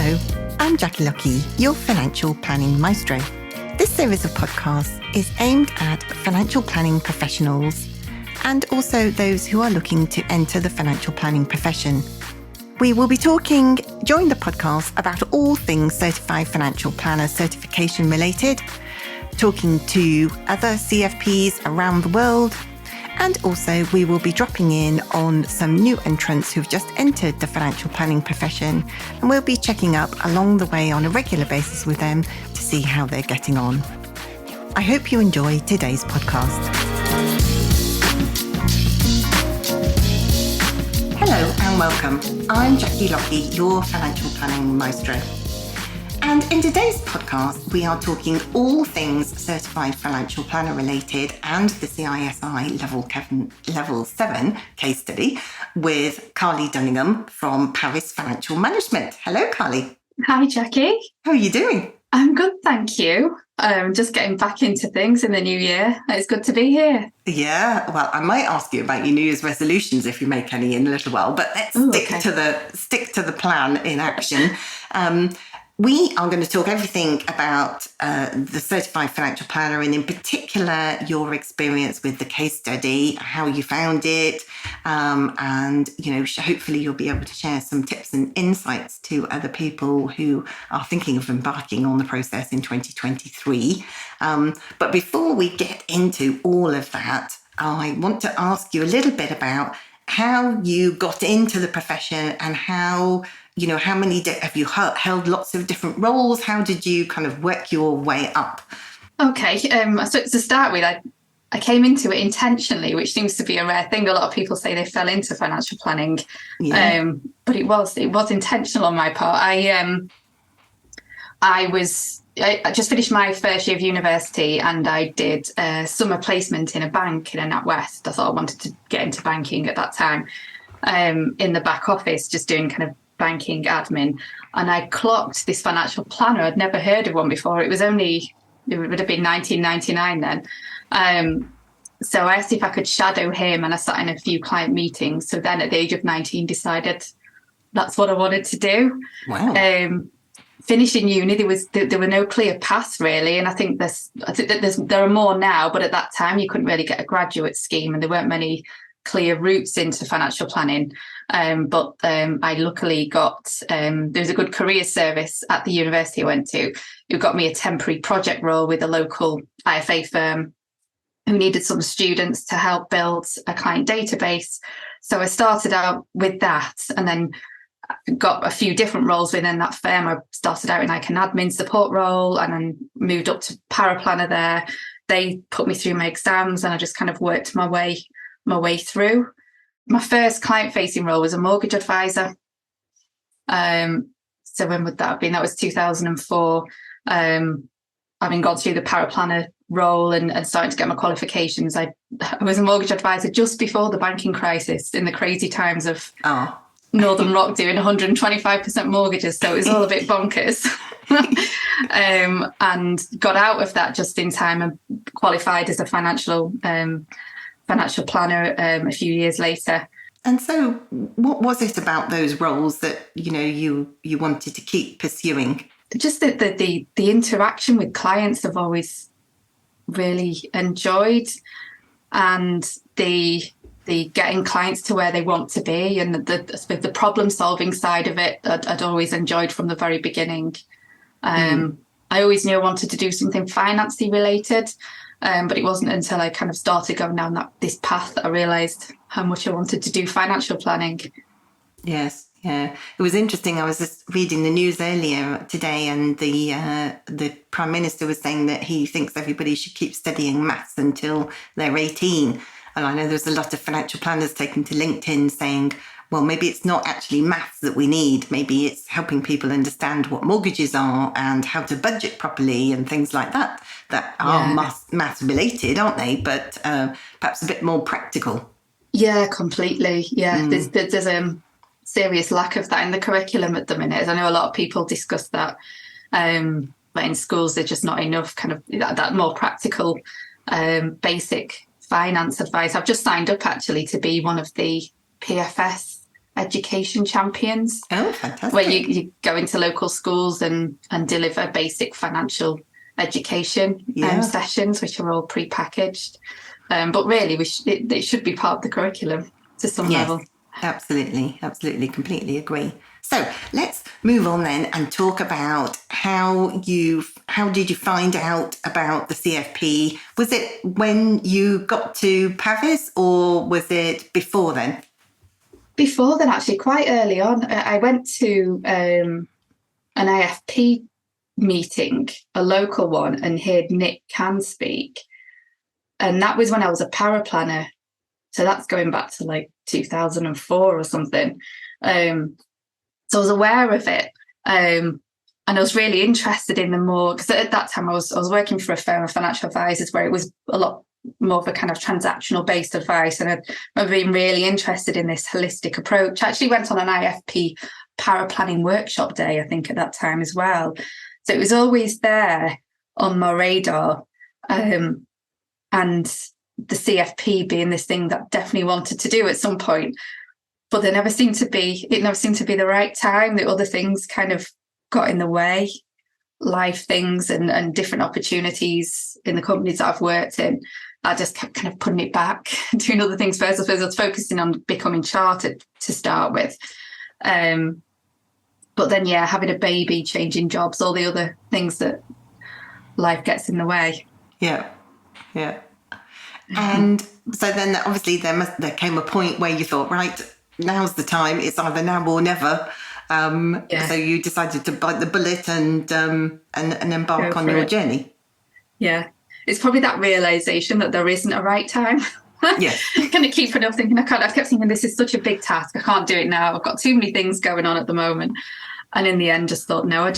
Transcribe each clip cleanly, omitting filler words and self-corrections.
Hello, I'm Jackie Lucky, your financial planning maestro. This series of podcasts is aimed at financial planning professionals and also those who are looking to enter the financial planning profession. We will be talking during the podcast about all things Certified Financial Planner certification related, talking to other CFPs around the world, and also we will be dropping in on some new entrants who've just entered the financial planning profession, and we'll be checking up along the way on a regular basis with them to see how they're getting on. I hope you enjoy today's podcast. Hello and welcome. I'm Jackie Lucky, your financial planning maestro. And in today's podcast, we are talking all things Certified Financial Planner related and the CISI Level 7 case study with Carly Dunningham from Pavis Financial Management. Hello, Carly. Hi, Jackie. How are you doing? I'm good, thank you. Just getting back into things in the new year. It's good to be here. Yeah, well, I might ask you about your New Year's resolutions if you make any in a little while, but let's stick to the plan in action. We are going to talk everything about the Certified Financial Planner and in particular your experience with the case study, how you found it, and hopefully you'll be able to share some tips and insights to other people who are thinking of embarking on the process in 2023. But before we get into all of that, I want to ask you a little bit about how you got into the profession and how many have you held lots of different roles? How did you kind of work your way up? Okay, so to start with, I came into it intentionally, which seems to be a rare thing. A lot of people say they fell into financial planning, but it was intentional on my part. I just finished my first year of university and I did a summer placement in a bank in NatWest. I thought I wanted to get into banking at that time, in the back office, just doing kind of banking admin, and I clocked this financial planner. I'd never heard of one before. It would have been 1999 then. So I asked if I could shadow him, and I sat in a few client meetings. So then at the age of 19 decided that's what I wanted to do. Wow. Finishing uni, there were no clear paths really, and I think there are more now, but at that time you couldn't really get a graduate scheme and there weren't many clear routes into financial planning. But I luckily got, there was a good career service at the university I went to who got me a temporary project role with a local IFA firm who needed some students to help build a client database. So I started out with that and then got a few different roles within that firm. I started out in like an admin support role and then moved up to paraplanner there. They put me through my exams and I just kind of worked my way through. My first client-facing role was a mortgage advisor. So when would that have been? That was 2004. Having gone through the paraplanner role and starting to get my qualifications, I was a mortgage advisor just before the banking crisis in the crazy times of Northern Rock doing 125% mortgages. So it was all a bit bonkers. And got out of that just in time and qualified as a financial planner a few years later. And so what was it about those roles that you wanted to keep pursuing? Just the interaction with clients I've always really enjoyed, and the getting clients to where they want to be, and the problem solving side of it I'd always enjoyed from the very beginning. I always knew I wanted to do something financey related. But it wasn't until I kind of started going down this path that I realised how much I wanted to do financial planning. Yes, yeah. It was interesting. I was just reading the news earlier today and the Prime Minister was saying that he thinks everybody should keep studying maths until they're 18. And I know there's a lot of financial planners taking to LinkedIn saying, well, maybe it's not actually maths that we need. Maybe it's helping people understand what mortgages are and how to budget properly and things like that are maths related, aren't they? But perhaps a bit more practical. Yeah, completely. Yeah, there's a serious lack of that in the curriculum at the minute. I know a lot of people discuss that, but in schools there's just not enough kind of that more practical, basic finance advice. I've just signed up actually to be one of the PFS education champions. Oh, fantastic. Where you go into local schools and deliver basic financial education sessions, which are all pre-packaged. But really, it should be part of the curriculum to some level. Absolutely. Completely agree. So let's move on then and talk about how did you find out about the CFP? Was it when you got to Pavis, or was it before then? Before then, actually, quite early on. I went to an IFP meeting, a local one, and heard Nick Can speak. And that was when I was a paraplanner. So that's going back to like 2004 or something. So I was aware of it. And I was really interested in the more, because at that time I was working for a firm of financial advisors where it was a lot more of a kind of transactional based advice. And I've been really interested in this holistic approach. I actually went on an IFP paraplanning workshop day, I think, at that time as well. So it was always there on my radar. And the CFP being this thing that I definitely wanted to do at some point. But it never seemed to be the right time. The other things kind of got in the way, life things and different opportunities in the companies that I've worked in. I just kept kind of putting it back, doing other things first. I suppose I was focusing on becoming chartered to start with. But then, having a baby, changing jobs, all the other things that life gets in the way. Yeah. And so then obviously there came a point where you thought, right, now's the time. It's either now or never. So you decided to bite the bullet and embark on your journey. Yeah. It's probably that realization that there isn't a right time. Yes. Kind of keep thinking, I kept thinking, this is such a big task. I can't do it now. I've got too many things going on at the moment. And in the end, just thought, no, I'd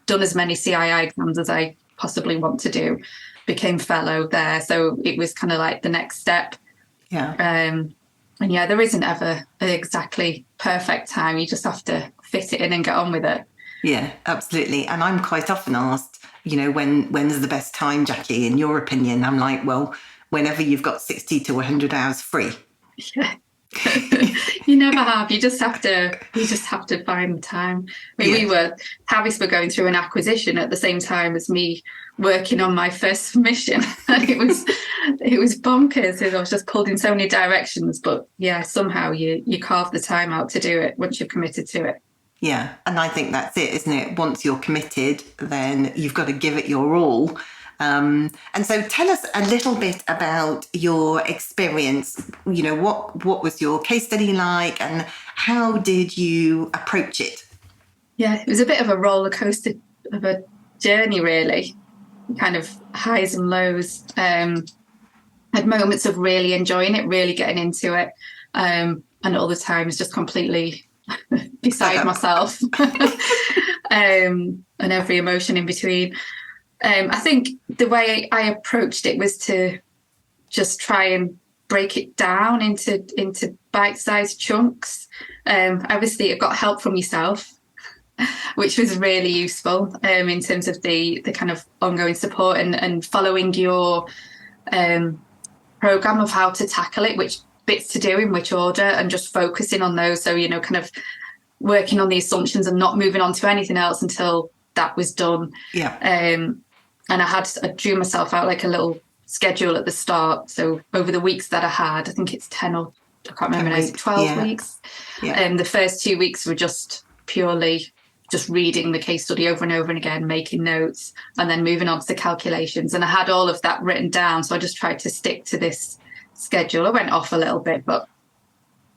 done as many CII exams as I possibly want to do. Became fellow there. So it was kind of like the next step. Yeah. And there isn't ever an exactly perfect time. You just have to fit it in and get on with it. Yeah, absolutely. And I'm quite often asked, when's the best time, Jackie, in your opinion? I'm like, well, whenever you've got 60 to 100 hours free. Yeah. You never have. You just have to find the time. I mean, Pavis were going through an acquisition at the same time as me working on my first submission. And it was bonkers. I was just pulled in so many directions, but somehow you carve the time out to do it once you're committed to it. Yeah. And I think that's it, isn't it? Once you're committed, then you've got to give it your all. And so tell us a little bit about your experience. What was your case study like and how did you approach it? Yeah, it was a bit of a roller coaster of a journey, really. Kind of highs and lows. Had moments of really enjoying it, really getting into it. And other times just completely beside myself. And every emotion in between. I think the way I approached it was to just try and break it down into bite-sized chunks. Obviously, I got help from yourself, which was really useful in terms of the kind of ongoing support and following your program of how to tackle it, which bits to do in which order, and just focusing on those. So, kind of working on the assumptions and not moving on to anything else until that was done. Yeah. And I drew myself out like a little schedule at the start. So over the weeks that I had, I think it's 10 or I can't remember now, 12 weeks. Yeah. The first 2 weeks were just purely just reading the case study over and over and again, making notes, and then moving on to the calculations. And I had all of that written down. So I just tried to stick to this schedule. I went off a little bit, but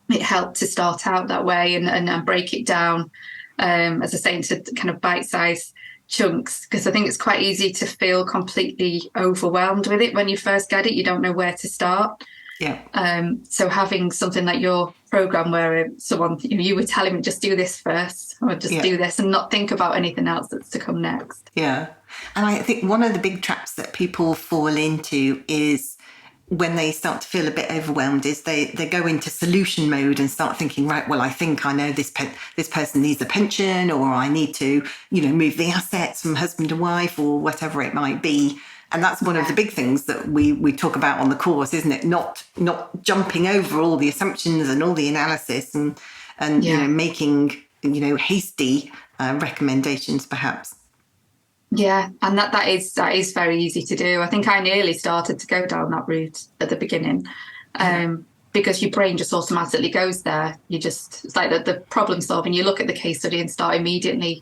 it helped to start out that way and break it down, as I say, into kind of bite-sized chunks, because I think it's quite easy to feel completely overwhelmed with it when you first get it. You don't know where to start. Yeah. So having something like your program where someone, you were telling me, just do this first, or just do this and not think about anything else that's to come next. Yeah. And I think one of the big traps that people fall into is when they start to feel a bit overwhelmed is they go into solution mode and start thinking, right, well, I think I know this person needs a pension, or I need to, move the assets from husband to wife, or whatever it might be. And that's one of the big things that we talk about on the course, isn't it? Not jumping over all the assumptions and all the analysis and and, making, hasty recommendations perhaps. Yeah, and that is very easy to do. I think I nearly started to go down that route at the beginning, because your brain just automatically goes there. It's like the problem solving. You look at the case study and start immediately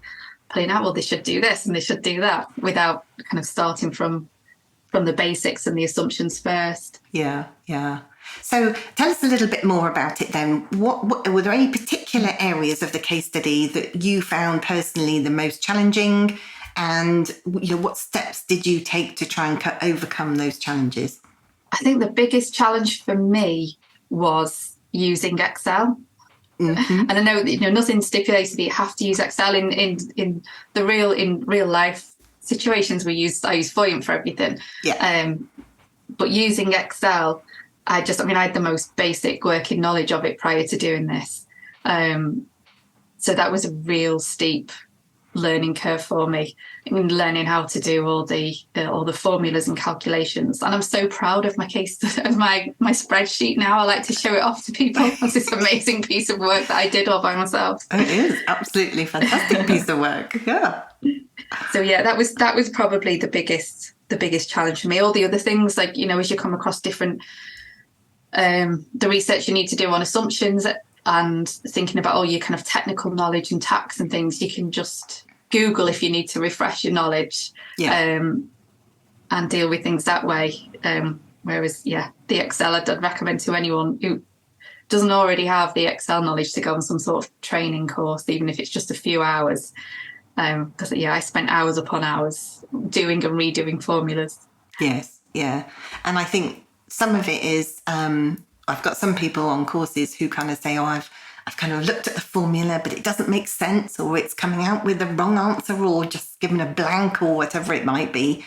playing out, well, they should do this and they should do that, without kind of starting from the basics and the assumptions first. Yeah. So tell us a little bit more about it then. What were there any particular areas of the case study that you found personally the most challenging? And what steps did you take to try and overcome those challenges? I think the biggest challenge for me was using Excel. Mm-hmm. And I know that nothing stipulated that you have to use Excel in real life situations. I use Voyant for everything. Yeah. But using Excel, I had the most basic working knowledge of it prior to doing this. So that was a real steep learning curve for me. Learning how to do all the formulas and calculations. And I'm so proud of my my spreadsheet now. I like to show it off to people as this amazing piece of work that I did all by myself. Oh, it is absolutely fantastic piece of work. Yeah. So yeah, that was probably the biggest challenge for me. All the other things, like, as you come across different the research you need to do on assumptions and thinking about all your kind of technical knowledge and tax and things, you can just Google if you need to refresh your knowledge, and deal with things that way. Whereas, the Excel, I'd recommend to anyone who doesn't already have the Excel knowledge to go on some sort of training course, even if it's just a few hours. Because, I spent hours upon hours doing and redoing formulas. Yes, yeah. And I think some of it is, I've got some people on courses who kind of say, I've kind of looked at the formula, but it doesn't make sense, or it's coming out with the wrong answer, or just given a blank, or whatever it might be.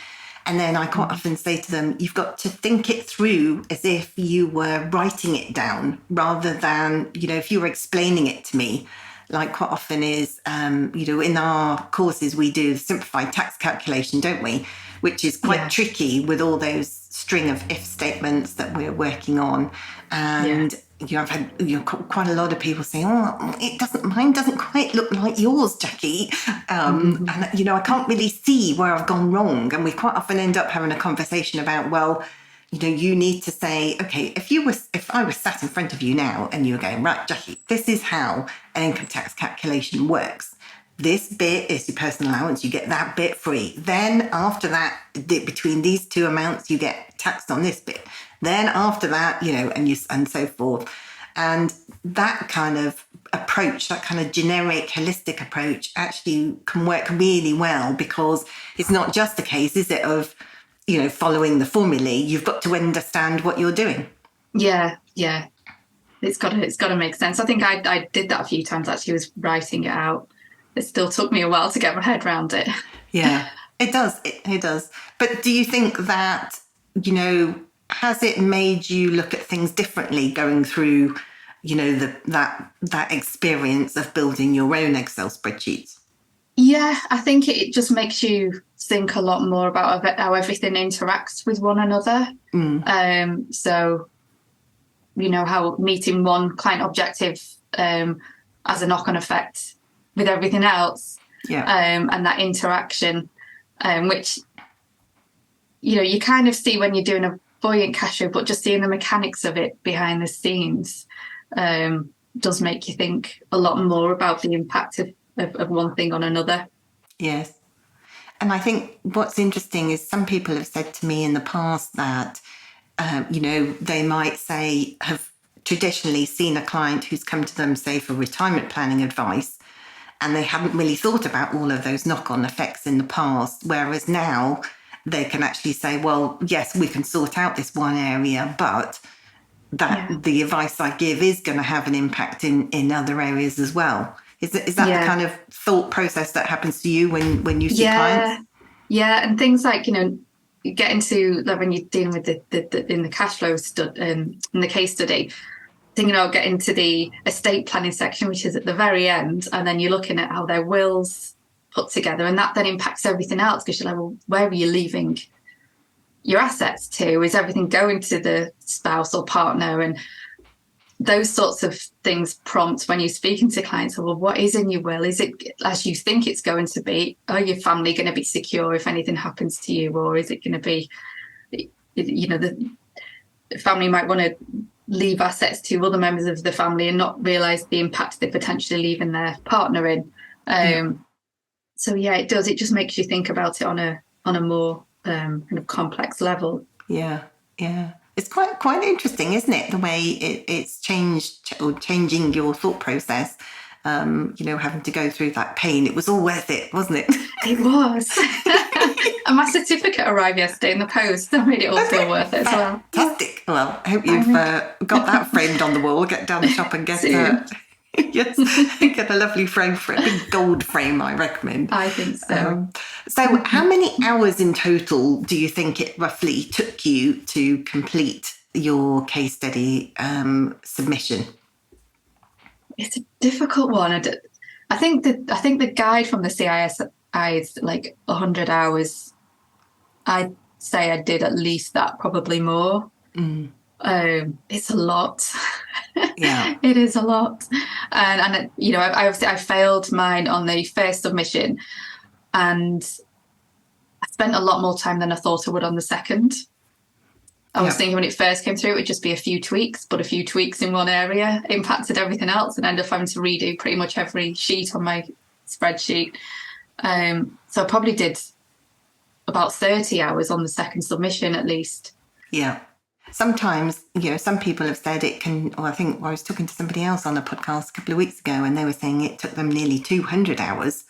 And then I quite often say to them, you've got to think it through as if you were writing it down, rather than, if you were explaining it to me. Like quite often is, in our courses, we do simplified tax calculation, don't we? Which is quite tricky with all those string of if statements that we're working on. And I've had quite a lot of people say, mine doesn't quite look like yours, Jackie. And I can't really see where I've gone wrong. And we quite often end up having a conversation about, well, you need to say, okay, if I was sat in front of you now and you were going, right, Jackie, this is how an income tax calculation works. This bit is your personal allowance, you get that bit free. Then after that, between these two amounts, you get taxed on this bit. Then after that, and so forth. And that kind of approach, that kind of generic, holistic approach actually can work really well, because it's not just a case, is it, of, following the formulae. You've got to understand what you're doing. Yeah. It's got to make sense. I think I did that a few times, actually, was writing it out. It still took me a while to get my head around it. Yeah, it does. It does. But do you think that, has it made you look at things differently going through, that experience of building your own Excel spreadsheets? Yeah, I think it just makes you think a lot more about how everything interacts with one another. So, how meeting one client objective has a knock-on effect with everything else, and that interaction, which you kind of see when you're doing a Voyant cash flow, but just seeing the mechanics of it behind the scenes does make you think a lot more about the impact of one thing on another. Yes. And I think what's interesting is some people have said to me in the past that they might say have traditionally seen a client who's come to them, say, for retirement planning advice, and they haven't really thought about all of those knock-on effects in the past, whereas now they can actually say, well, yes, we can sort out this one area, but the advice I give is going to have an impact in other areas as well. Is that the kind of thought process that happens to you when you see clients? Yeah, and things like, get into, like, when you're dealing with in the cash flow in the case study, thinking about getting to the estate planning section, which is at the very end, and then you're looking at how their wills put together, and that then impacts everything else, because you're like, well, where are you leaving your assets to? Is everything going to the spouse or partner? And those sorts of things prompt when you're speaking to clients, well, what is in your will? Is it as you think it's going to be? Are your family going to be secure if anything happens to you? Or is it going to be, the family might want to leave assets to other members of the family and not realise the impact they're potentially leaving their partner in. So yeah, it does. It just makes you think about it on a more kind of complex level. Yeah. It's quite interesting, isn't it? The way it's changed or changing your thought process. Having to go through that pain. It was all worth it, wasn't it? It was. And my certificate arrived yesterday in the post. That made it all feel worth it as well. Fantastic. Well, I hope you've got that framed on the wall. Get down the shop and get yes, get a lovely frame for it. A big gold frame, I recommend. I think so. So how many hours in total do you think it roughly took you to complete your case study submission? It's a difficult one. I think the guide from the CISI is like 100 hours. I'd say I did at least that, probably more. It's a lot. Yeah, it is a lot. And I failed mine on the first submission, and I spent a lot more time than I thought I would on the second. I was thinking when it first came through, it would just be a few tweaks, but a few tweaks in one area impacted everything else, and ended up having to redo pretty much every sheet on my spreadsheet. So I probably did about 30 hours on the second submission at least. Yeah. Sometimes, some people have said it can, or I think I was talking to somebody else on a podcast a couple of weeks ago, and they were saying it took them nearly 200 hours.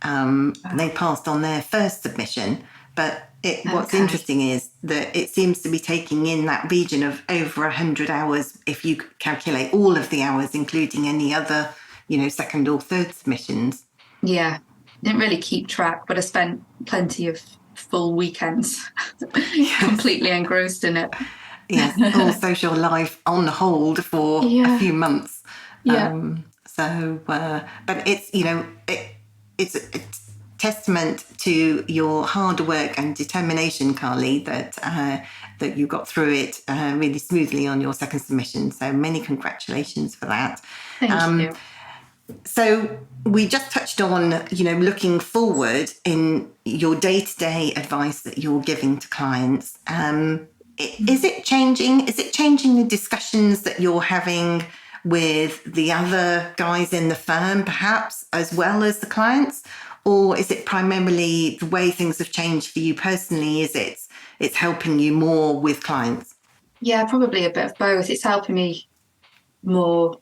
They passed on their first submission, but what's interesting is that it seems to be taking in that region of over 100 hours if you calculate all of the hours, including any other, second or third submissions. Yeah, didn't really keep track, but I spent plenty of full weekends completely engrossed in it. Yes, all social life on hold for a few months. Yeah. But it's, it's a testament to your hard work and determination, Carly, that you got through it really smoothly on your second submission. So many congratulations for that. Thank you. So we just touched on, looking forward in your day-to-day advice that you're giving to clients. Is it changing? Is it changing the discussions that you're having with the other guys in the firm, perhaps, as well as the clients? Or is it primarily the way things have changed for you personally? Is it's helping you more with clients? Yeah, probably a bit of both. It's helping me more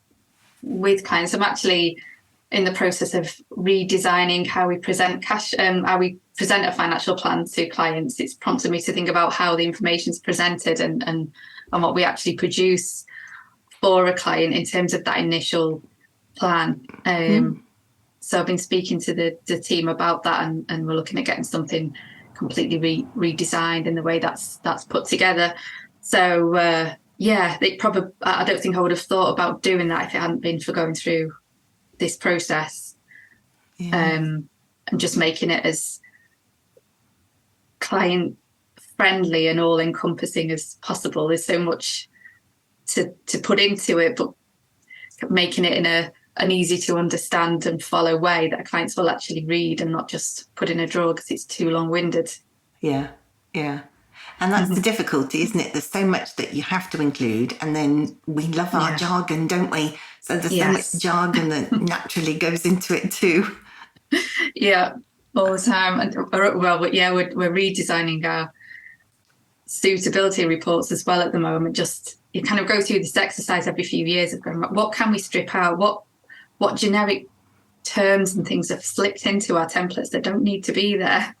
with clients. I'm actually in the process of redesigning how we present how we present a financial plan to clients. It's prompted me to think about how the information is presented and what we actually produce for a client in terms of that initial plan. So I've been speaking to the team about that, and we're looking at getting something completely redesigned in the way that's put together. So I don't think I would have thought about doing that if it hadn't been for going through this process. And just making it as client friendly and all encompassing as possible. There's so much to put into it, but making it in an easy to understand and follow way that clients will actually read and not just put in a drawer because it's too long-winded. Yeah. And that's the difficulty, isn't it? There's so much that you have to include, and then we love our jargon, don't we? So there's so much jargon that naturally goes into it too. Yeah, all the time. And we're redesigning our suitability reports as well at the moment. Just you kind of go through this exercise every few years of going, what can we strip out? What generic terms and things have slipped into our templates that don't need to be there?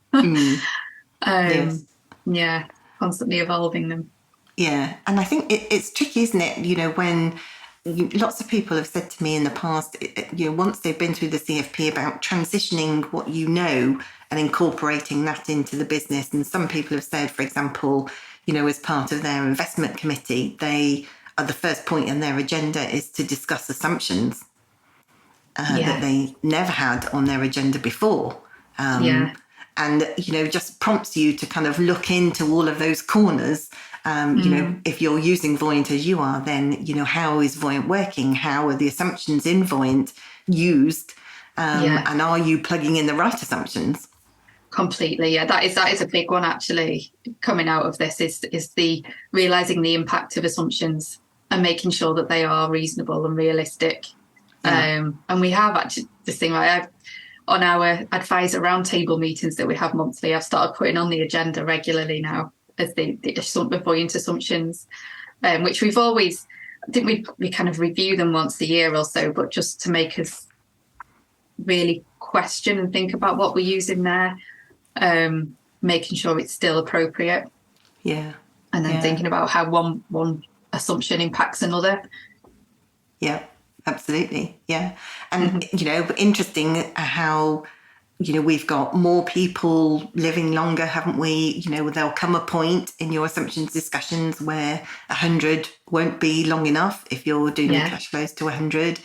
Yes. Yeah, constantly evolving them. Yeah, and I think it's tricky, isn't it? When lots of people have said to me in the past, once they've been through the CFP, about transitioning what and incorporating that into the business. And some people have said, for example, as part of their investment committee, the first point on their agenda is to discuss assumptions that they never had on their agenda before. And, just prompts you to kind of look into all of those corners If you're using Voyant as you are, then, how is Voyant working? How are the assumptions in Voyant used? And are you plugging in the right assumptions? Completely. Yeah, that is a big one actually coming out of this is the realizing the impact of assumptions and making sure that they are reasonable and realistic. And we have actually this thing on our advisor roundtable meetings that we have monthly, I've started putting on the agenda regularly now as the Voyant assumptions, which we've always, I think we kind of review them once a year or so, but just to make us really question and think about what we're using there, making sure it's still appropriate. Yeah. And then thinking about how one assumption impacts another. Yeah. Absolutely. Yeah. And, interesting how, we've got more people living longer, haven't we? There'll come a point in your assumptions discussions where 100 won't be long enough if you're doing the cash flows to 100.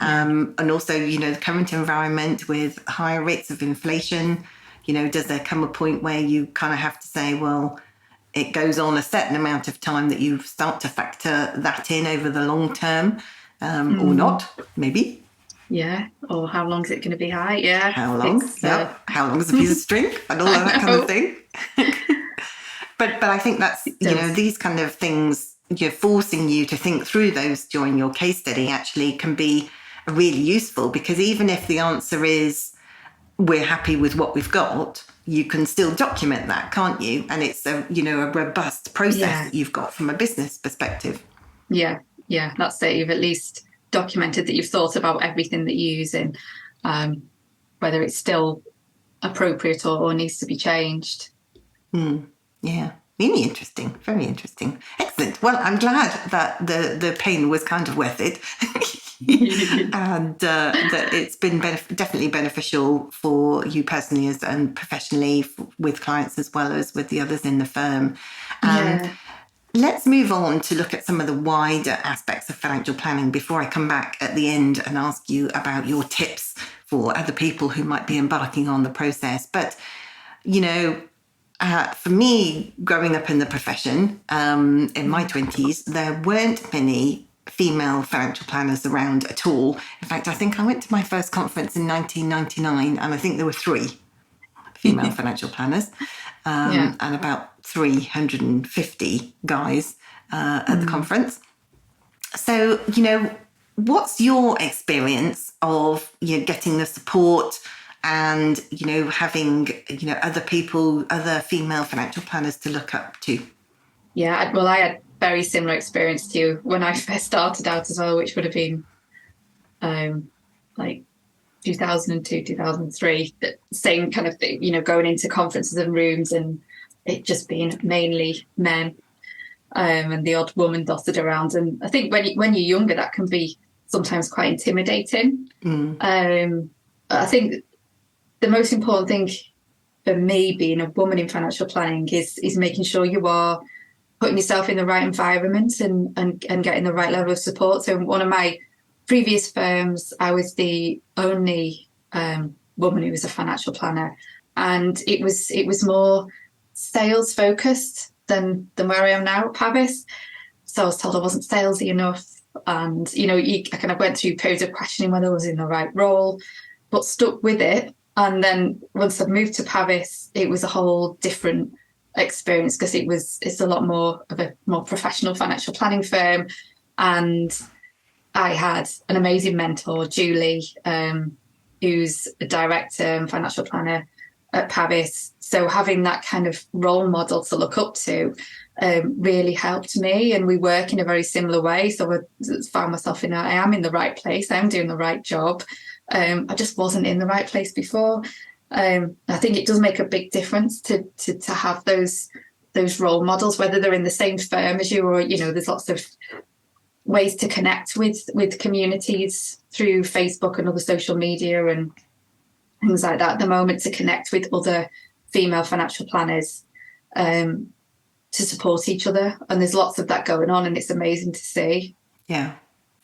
And also, the current environment with higher rates of inflation, does there come a point where you kind of have to say, well, it goes on a certain amount of time that you start to factor that in over the long term? Or not, maybe. Yeah, or how long is it going to be high? Yeah. How long? How long is a piece of string? And all of that kind of thing. But I think that's, these kind of things, forcing you to think through those during your case study actually can be really useful, because even if the answer is we're happy with what we've got, you can still document that, can't you? And it's a robust process that you've got from a business perspective. Yeah, that's it. You've at least documented that you've thought about everything that you're using, whether it's still appropriate or needs to be changed. Yeah, really interesting. Very interesting. Excellent. Well, I'm glad that the pain was kind of worth it. And that it's been definitely beneficial for you personally and professionally with clients as well as with the others in the firm. Let's move on to look at some of the wider aspects of financial planning before I come back at the end and ask you about your tips for other people who might be embarking on the process. But, for me, growing up in the profession, in my 20s, there weren't many female financial planners around at all. In fact, I think I went to my first conference in 1999 and I think there were 3 female financial planners. And about 350 guys at the conference. So, what's your experience of getting the support and, having, other people, other female financial planners to look up to? Yeah, well, I had very similar experience to you when I first started out as well, which would have been like 2002, 2003, same kind of thing, going into conferences and rooms and it just being mainly men and the odd woman dotted around. And I think when you're younger, that can be sometimes quite intimidating. I think the most important thing for me being a woman in financial planning is making sure you are putting yourself in the right environment and getting the right level of support. So in one of my previous firms, I was the only woman who was a financial planner, and it was more sales focused than where I am now at Pavis. So I was told I wasn't salesy enough, and I kind of went through periods of questioning whether I was in the right role, but stuck with it. And then once I've moved to Pavis, it was a whole different experience because it's a lot more of a more professional financial planning firm, and I had an amazing mentor, Julie, who's a director and financial planner at Pavis. So having that kind of role model to look up to really helped me, and we work in a very similar way. So I found myself I am in the right place. I'm doing the right job. I just wasn't in the right place before. I think it does make a big difference to have those role models, whether they're in the same firm as you or, there's lots of ways to connect with communities through Facebook and other social media and things like that at the moment, to connect with other female financial planners to support each other. And there's lots of that going on, and it's amazing to see. Yeah.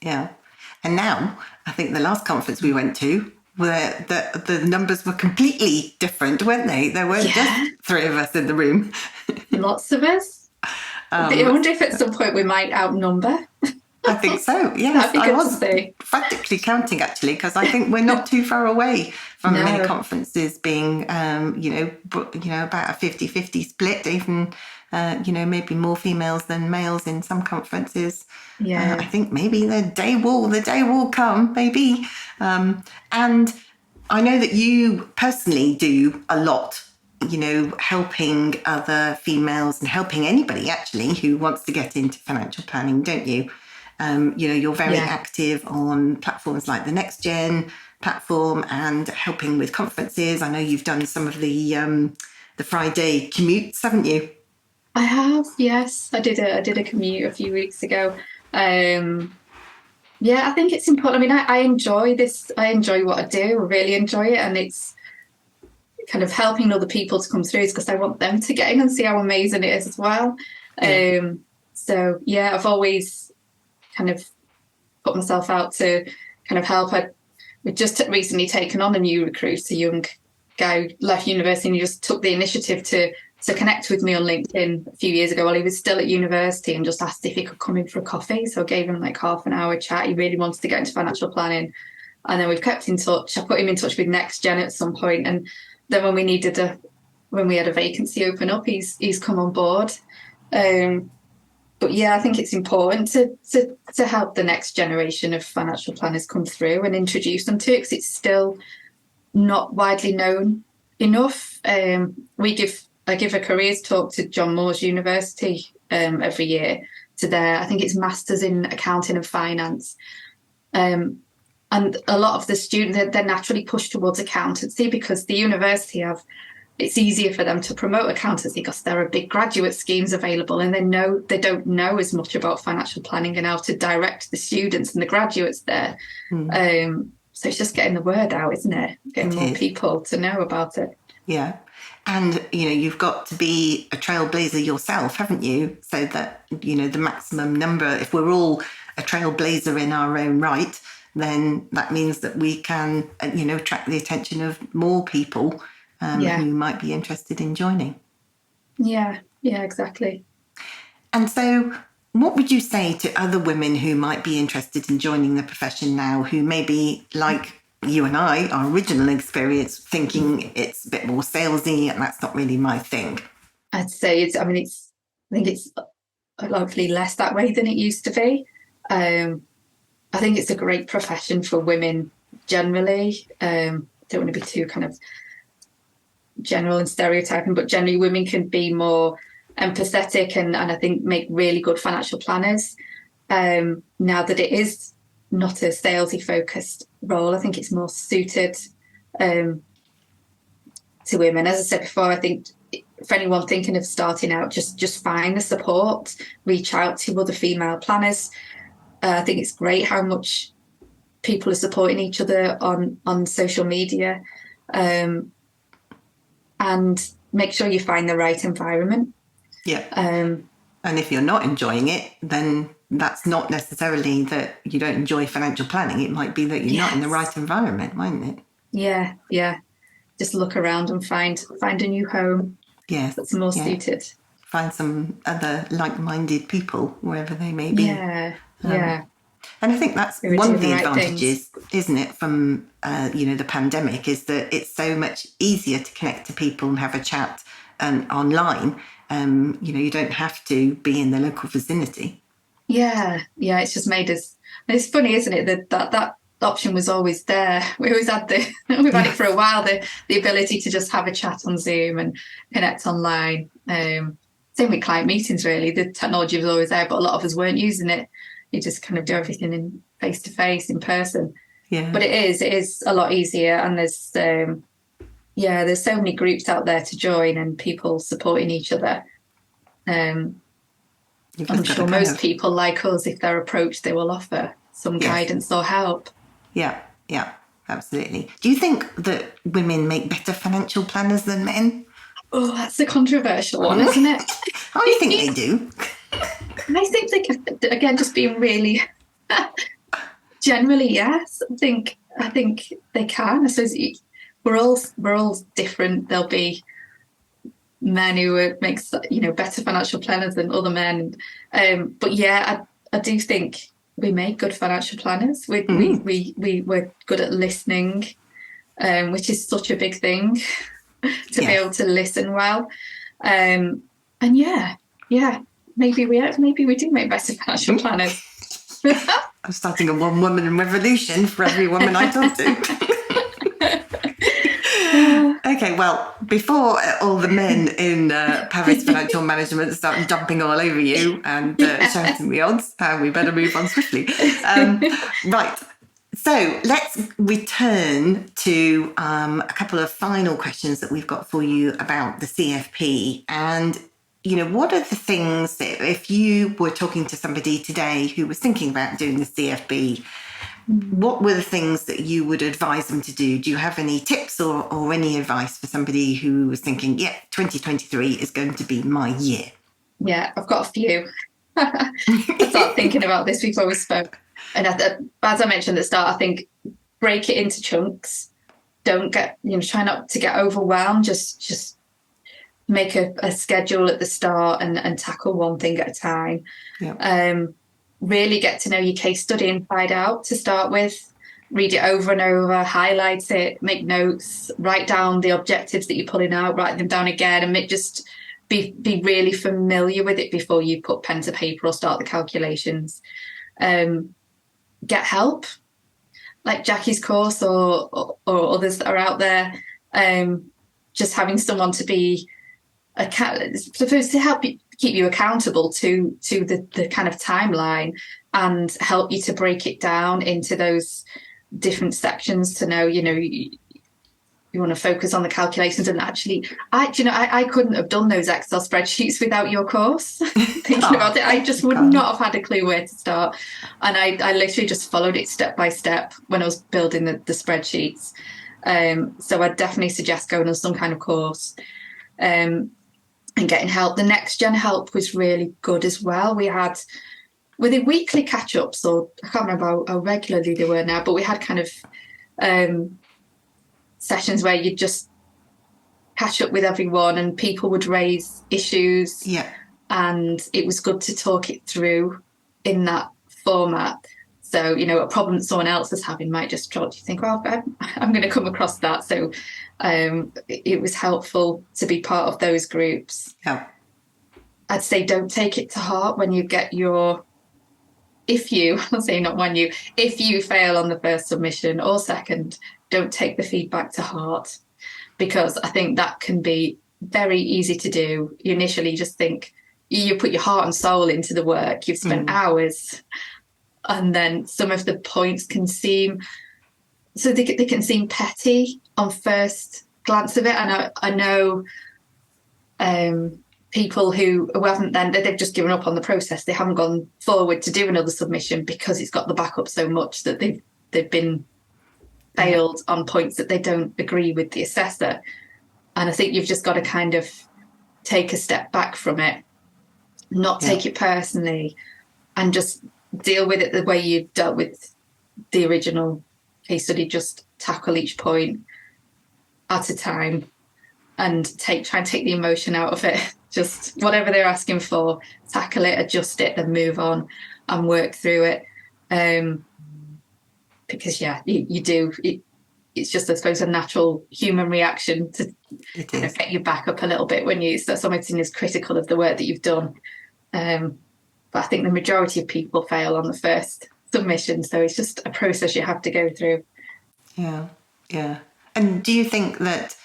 And now, I think the last conference we went to, where the numbers were completely different, weren't they? There weren't just 3 of us in the room. Lots of us. I wonder if at some point we might outnumber. I think so, yes. That'd be good I was to see. frantically counting, actually, because I think we're not too far away from many conferences being, about a 50-50 split, even, maybe more females than males in some conferences. Yeah. I think maybe the day will come, maybe. And I know that you personally do a lot, helping other females and helping anybody, actually, who wants to get into financial planning, don't you? You're very active on platforms like the Next Gen platform and helping with conferences. I know you've done some of the Friday commutes, haven't you? I have, yes. I did a commute a few weeks ago. I think it's important. I mean, I enjoy this. I enjoy what I do. I really enjoy it, and it's kind of helping other people to come through because I want them to get in and see how amazing it is as well. I've always kind of put myself out to kind of help. We've just recently taken on a new recruit, a young guy who left university, and he just took the initiative to connect with me on LinkedIn a few years ago while he was still at university and just asked if he could come in for a coffee. So I gave him like half an hour chat. He really wanted to get into financial planning. And then we've kept in touch. I put him in touch with Next Gen at some point. And then when we had a vacancy open up, he's come on board. But yeah, I think it's important to help the next generation of financial planners come through and introduce them to it because it's still not widely known enough. I give a careers talk to John Moores University every year to I think it's Masters in Accounting and Finance. And a lot of the students, they're naturally pushed towards accountancy because the university it's easier for them to promote accountancy because there are big graduate schemes available and they don't know as much about financial planning and how to direct the students and the graduates there. So it's just getting the word out, isn't it? Getting more people to know about it. Yeah. And, you've got to be a trailblazer yourself, haven't you? So that, the maximum number, if we're all a trailblazer in our own right, then that means that we can, attract the attention of more people who might be interested in joining. Yeah, exactly. And so what would you say to other women who might be interested in joining the profession now, who maybe, like you and I, our original experience, thinking it's a bit more salesy and that's not really my thing? I'd say I think it's hopefully less that way than it used to be. I think it's a great profession for women generally. Don't want to be too kind of general and stereotyping, but generally women can be more empathetic and I think make really good financial planners. Now that it is not a salesy focused role, I think it's more suited to women. As I said before, I think for anyone thinking of starting out, just find the support, reach out to other female planners. I think it's great how much people are supporting each other on social media. And make sure you find the right environment. Yeah. And if you're not enjoying it, then that's not necessarily that you don't enjoy financial planning. It might be that you're not in the right environment, mightn't it? Yeah. Just look around and find a new home. Yes. That's more suited. Find some other like-minded people, wherever they may be. Yeah. And I think that's one of the advantages, isn't it, from, the pandemic, is that it's so much easier to connect to people and have a chat online. You don't have to be in the local vicinity. Yeah, it's just made us... It's funny, isn't it, that option was always there. We always had we've had it for a while, the ability to just have a chat on Zoom and connect online. Same with client meetings, really. The technology was always there, but a lot of us weren't using it. You just kind of do everything in face-to-face, in person. Yeah. But it is a lot easier, and there's so many groups out there to join and people supporting each other. I'm sure most people like us, if they're approached, they will offer some guidance or help. Yeah, absolutely. Do you think that women make better financial planners than men? Oh, that's a controversial one, isn't it? I think they do. I think they can, again, just being really generally, yes. I think they can. I suppose we're all different. There'll be men who makes better financial planners than other men. But yeah, I do think we make good financial planners. We're good at listening, which is such a big thing to be able to listen well. And maybe we do make better financial planners. I'm starting a one-woman revolution for every woman I talk to. Okay, well, before all the men in Pavis Financial Management start jumping all over you and shouting the odds, we better move on swiftly. Right. So let's return to a couple of final questions that we've got for you about the CFP. And, what are the things that if you were talking to somebody today who was thinking about doing the CFP, what were the things that you would advise them to do? Do you have any tips or any advice for somebody who was thinking, 2023 is going to be my year? Yeah, I've got a few. I started thinking about this before we spoke. And as I mentioned at the start, I think break it into chunks. Don't get, try not to get overwhelmed. Just make a schedule at the start and tackle one thing at a time. Yeah. Really get to know your case study inside out to start with. Read it over and over, highlight it, make notes, write down the objectives that you're pulling out, write them down again, and just be really familiar with it before you put pen to paper or start the calculations. Get help, like Jackie's course or others that are out there. Just having someone to be supposed to help you, keep you accountable to the kind of timeline and help you to break it down into those different sections to know, you want to focus on the calculations. And actually, I couldn't have done those Excel spreadsheets without your course. Thinking about it, I just would not have had a clue where to start. And I literally just followed it step by step when I was building the spreadsheets. So I definitely suggest going on some kind of course. And getting help. The next gen help was really good as well. We had the weekly catch-ups, or I can't remember how regularly they were now, but we had kind of sessions where you'd just catch up with everyone and people would raise issues. Yeah. And it was good to talk it through in that format. So, a problem that someone else is having might just try to think, well, I'm going to come across that. So it was helpful to be part of those groups. Yeah. I'd say don't take it to heart when you get if you fail on the first submission or second, don't take the feedback to heart, because I think that can be very easy to do. You initially just think you put your heart and soul into the work, you've spent hours. And then some of the points can seem, so they can seem petty on first glance of it. And I know people who haven't they've just given up on the process. They haven't gone forward to do another submission because it's got the backup so much that they've been failed on points that they don't agree with the assessor. And I think you've just got to kind of take a step back from it, not take it personally, and just deal with it the way you dealt with the original case study. Just tackle each point at a time and try and take the emotion out of it. Just whatever they're asking for, tackle it, adjust it, then move on and work through it. Because you do. It's just, I suppose, a natural human reaction to kind of get you back up a little bit when something is critical of the work that you've done. But I think the majority of people fail on the first submission. So it's just a process you have to go through. Yeah. Yeah. And do you think that,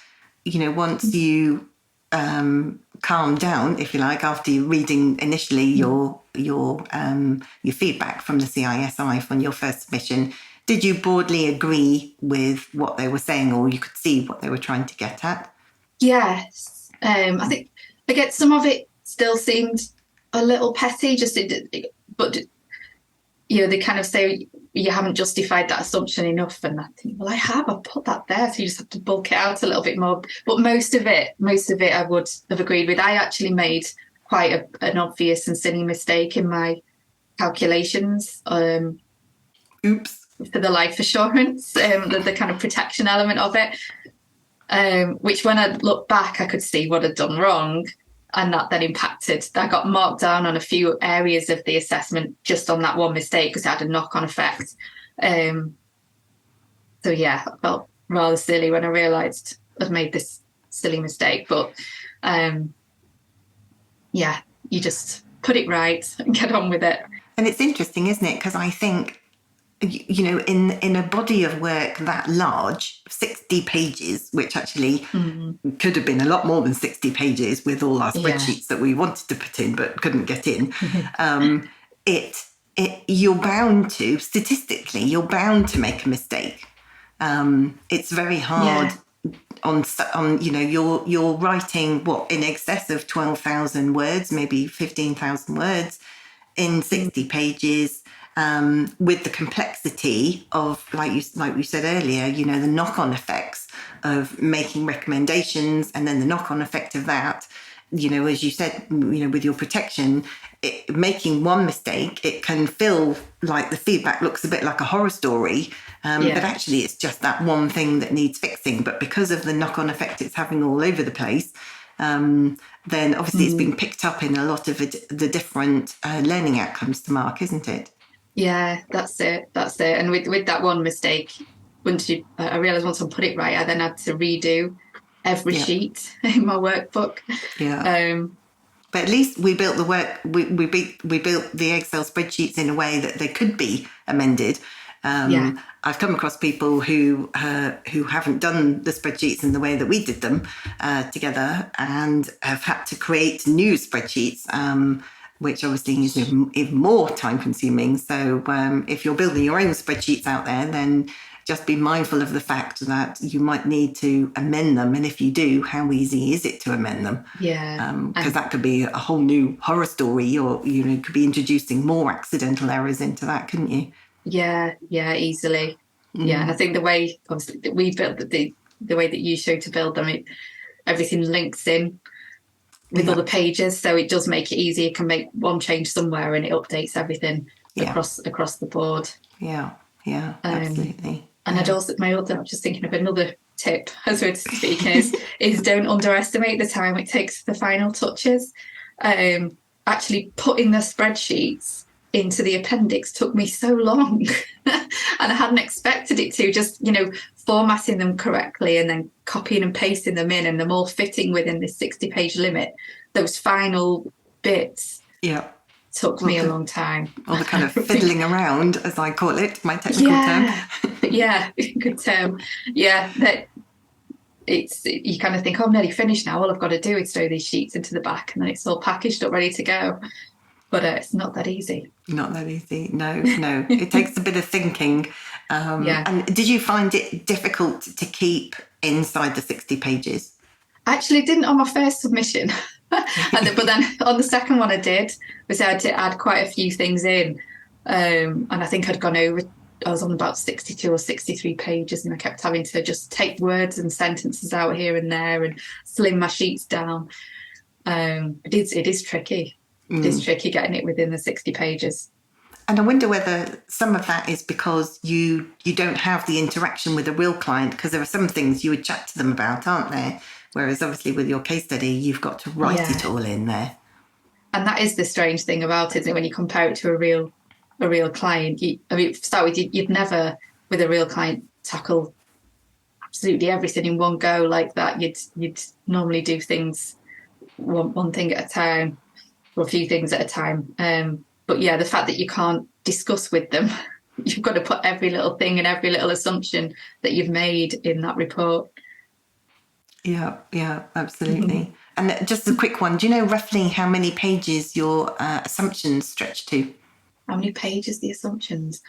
once you calm down, if you like, after you reading initially your feedback from the CISI from your first submission, did you broadly agree with what they were saying, or you could see what they were trying to get at? Yes. I think, again, some of it still seemed a little petty, but they kind of say you haven't justified that assumption enough, and I think, well, I put that there, so you just have to bulk it out a little bit more. But most of it I would have agreed with. I actually made quite an obvious and silly mistake in my calculations. Oops. For the life assurance, the kind of protection element of it. which when I look back, I could see what I'd done wrong. And that then impacted. I got marked down on a few areas of the assessment just on that one mistake because it had a knock-on effect. So yeah, I felt rather silly when I realised I'd made this silly mistake. But yeah, you just put it right and get on with it. And it's interesting, isn't it? Because I think, you know, in a body of work that large, 60 pages, which actually could have been a lot more than 60 pages with all our spreadsheets that we wanted to put in but couldn't get in, you're bound to, statistically, you're bound to make a mistake. It's very hard on you know, you're writing what, in excess of 12,000 words, maybe 15,000 words in 60 pages. With the complexity of, like we said earlier, you know, the knock-on effects of making recommendations, and then the knock-on effect of that, you know, as you said, you know, with your protection, making one mistake, it can feel like the feedback looks a bit like a horror story, but actually it's just that one thing that needs fixing. But because of the knock-on effect it's having all over the place, then obviously it's been picked up in a lot of the different learning outcomes to mark, isn't it? Yeah, that's it. And with that one mistake, I realised once I put it right, I then had to redo every sheet in my workbook. Yeah. But at least we built the work. We built the Excel spreadsheets in a way that they could be amended. I've come across people who haven't done the spreadsheets in the way that we did them together, and have had to create new spreadsheets. Which obviously is even more time consuming. So if you're building your own spreadsheets out there, then just be mindful of the fact that you might need to amend them. And if you do, how easy is it to amend them? Because that could be a whole new horror story, or, you know, could be introducing more accidental errors into that, couldn't you? Yeah, easily. Yeah, and I think the way, obviously, that we built the way that you showed to build them, everything links in with other pages, so it does make it easy. You can make one change somewhere and it updates everything across the board. Absolutely. And I'd also, I'm just thinking of another tip as we're speaking is don't underestimate the time it takes for the final touches. Actually putting the spreadsheets into the appendix took me so long and I hadn't expected it to. Just, you know, formatting them correctly and then copying and pasting them in and them all fitting within this 60-page limit, those final bits took me a long time. All the kind of fiddling around, as I call it, my technical term. Good term. That you kind of think, oh, I'm nearly finished now, all I've got to do is throw these sheets into the back and then it's all packaged up, ready to go. But it's not that easy. Not that easy. No. It takes a bit of thinking. And did you find it difficult to keep inside the 60 pages? Actually, didn't on my first submission. But then on the second one I did, was I had to add quite a few things in. And I think I'd gone over, I was on about 62 or 63 pages and I kept having to just take words and sentences out here and there and slim my sheets down. It is tricky. It is tricky getting it within the 60 pages. And I wonder whether some of that is because you don't have the interaction with a real client, because there are some things you would chat to them about, aren't there? Whereas obviously with your case study, you've got to write it all in there. And that is the strange thing about it, isn't it? When you compare it to a real client, you'd never, with a real client, tackle absolutely everything in one go like that. You'd normally do things one thing at a time, or a few things at a time. But yeah, the fact that you can't discuss with them, you've got to put every little thing and every little assumption that you've made in that report. Yeah, absolutely. And just a quick one, do you know roughly how many pages your assumptions stretch to? How many pages the assumptions?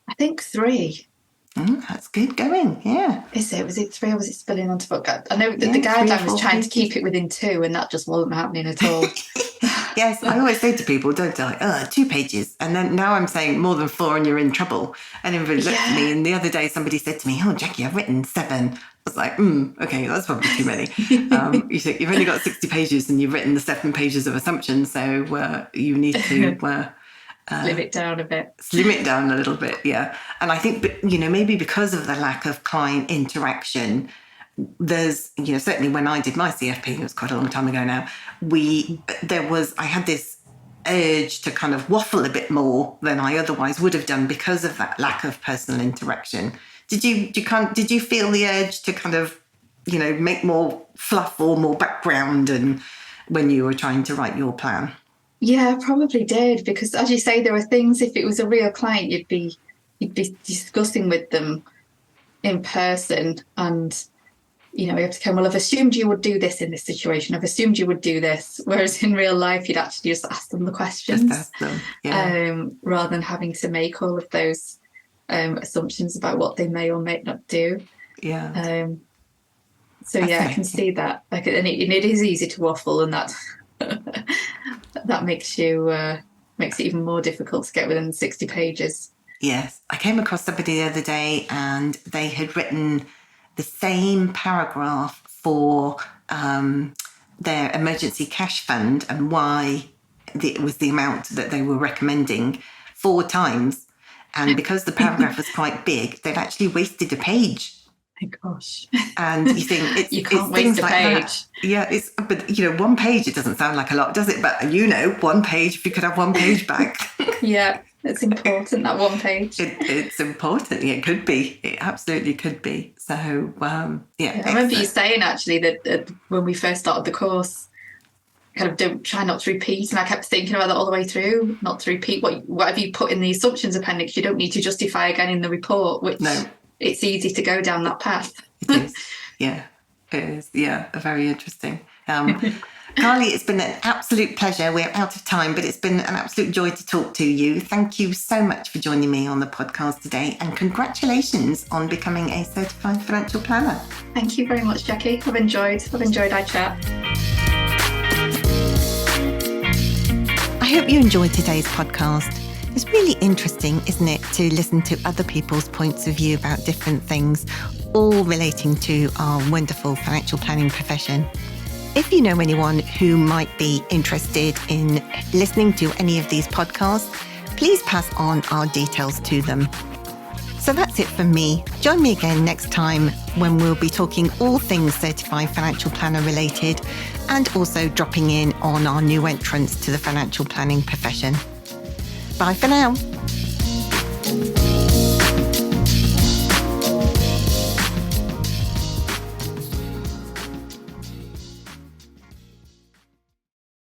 I think 3. That's good going, yeah. Is it? Was it 3 or was it spilling onto book? I know that the guideline was trying to keep it within 2 and that just wasn't happening at all. Yes, I always say to people, don't I? 2 pages. And then now I'm saying more than 4 and you're in trouble. And everybody looked at me, and the other day somebody said to me, oh, Jackie, I've written 7. I was like, okay, that's probably too many. You think you've only got 60 pages and you've written the 7 pages of assumptions, so you need to... slim it down a bit. Slim it down a little bit, yeah. And I think, maybe because of the lack of client interaction, there's, certainly when I did my CFP, it was quite a long time ago now, I had this urge to kind of waffle a bit more than I otherwise would have done because of that lack of personal interaction. Did you feel the urge to kind of, make more fluff or more background and when you were trying to write your plan? Yeah, I probably did, because as you say, there were things, if it was a real client, you'd be discussing with them in person, and you have to well, I've assumed you would do this in this situation, I've assumed you would do this, whereas in real life you'd actually just ask them the questions. Just ask them, yeah. Rather than having to make all of those assumptions about what they may or may not do. Yeah. So yeah, I can see that. And it is easy to waffle, and that that makes it even more difficult to get within 60 pages. Yes, I came across somebody the other day, and they had written the same paragraph for their emergency cash fund and why it was the amount that they were recommending 4 times. And because the paragraph was quite big, they'd actually wasted a page. My gosh. And you think you can't waste a page. That. Yeah, but 1 page, it doesn't sound like a lot, does it? But 1 page, if you could have 1 page back. Yeah, it's important, that 1 page. It's important. It could be. It absolutely could be. So, yeah. I remember you saying actually that when we first started the course, kind of don't try not to repeat, and I kept thinking about that all the way through, not to repeat whatever you put in the assumptions appendix. You don't need to justify again in the report, which it's easy to go down that path. It is. Yeah, it is. Yeah, very interesting. Carly, it's been an absolute pleasure. We're out of time, but it's been an absolute joy to talk to you. Thank you so much for joining me on the podcast today, and congratulations on becoming a certified financial planner. Thank you very much, Jackie. I've enjoyed our chat. I hope you enjoyed today's podcast. It's really interesting, isn't it, to listen to other people's points of view about different things, all relating to our wonderful financial planning profession. If you know anyone who might be interested in listening to any of these podcasts, please pass on our details to them. So that's it from me. Join me again next time when we'll be talking all things certified financial planner related, and also dropping in on our new entrants to the financial planning profession. Bye for now.